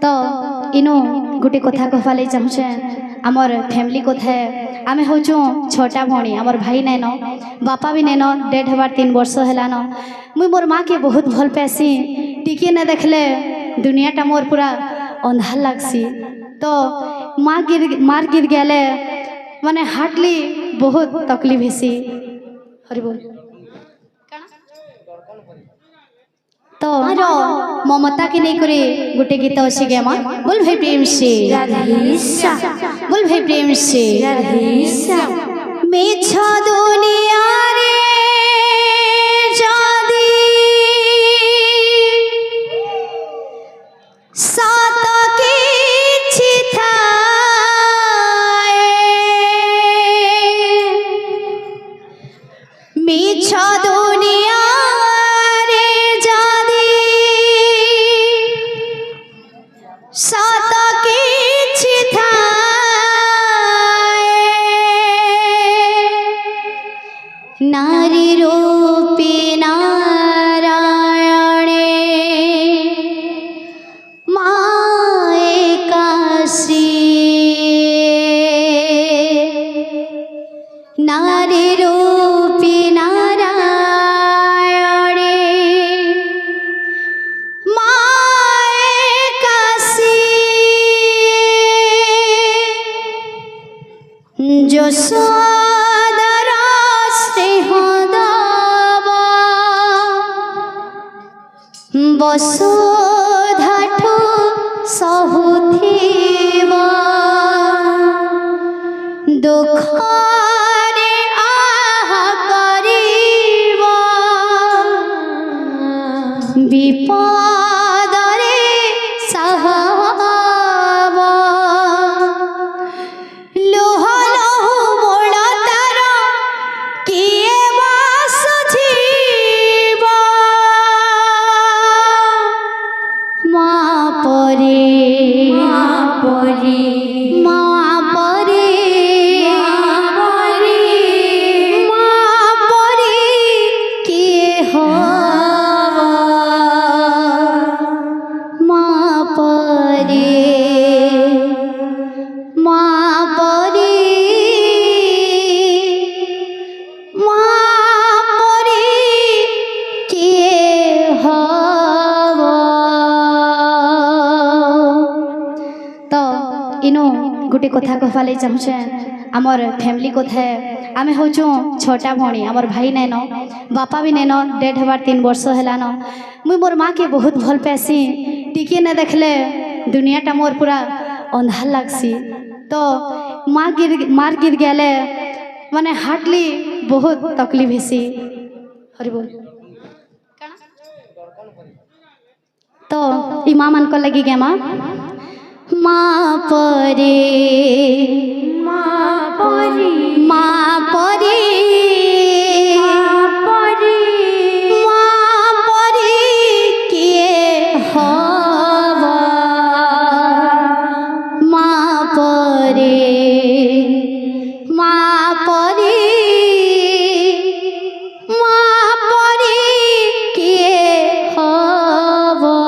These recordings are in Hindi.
तो इनो गोटे कथा कहवा लगी चाहूचे आमर फैमिली कथा आमे हूँ छटा भणी आमर भाई नैन बापा भी नैन डेड हबार 3 वर्ष हैलान मुई मोर माँ के बहुत भल पासी टिके न देखले दुनियाटा मोर पूरा अंधार लगसी। तो मार गिर गले माने हार्टली बहुत तकलीफ हेसी। हरि बोल। तो ममता के नहीं करे गोटे गीत अच्छी गे माँ बोल भाई प्रेम से बोल भाई प्रेम से मेछ दुनिया रे जादी सात किछि थाए मेछ दुनिया सात किछि थाए नारी रूपी नारायणे माए काशी नारी रूपी नारायणे यशोदरा स्नेह दावा वसुधाठु सहुथिवा दुखरे आहा करिवा विपदरे सहावा गोटे कथा कहवा लगी चाहूचे आमर फैमिली कथा आमे हूँ छटा भणी आमर भाई नैन बापा भी नैन डेड हबार 3 वर्ष हैलान मुई मोर माँ के बहुत भल पासी टिके न देखले दुनियाटा मोर पूरा अंधार लगसी। तो मार गिर गले माने हार्टली बहुत तकलीफ हेसी। हरि बोल। तो ई माँ मन को लगी गे माँ माँ परे माँ परे माँ परे माँ परे किए हवा माँ परे माँ परे माँ परे किए हवा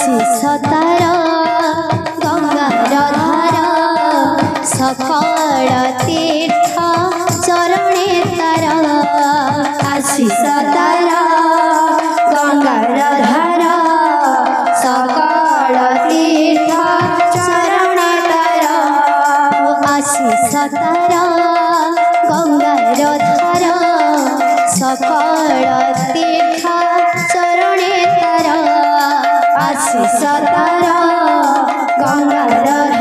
आशीष तार गंगार धार सकल तीर्थ चरणे तार आशीष तार गंगार धार सकल तीर्थ चरणे तार आशीष तार गंगार धार सकल तीर्थ चरणे तार आशीष तार गंगार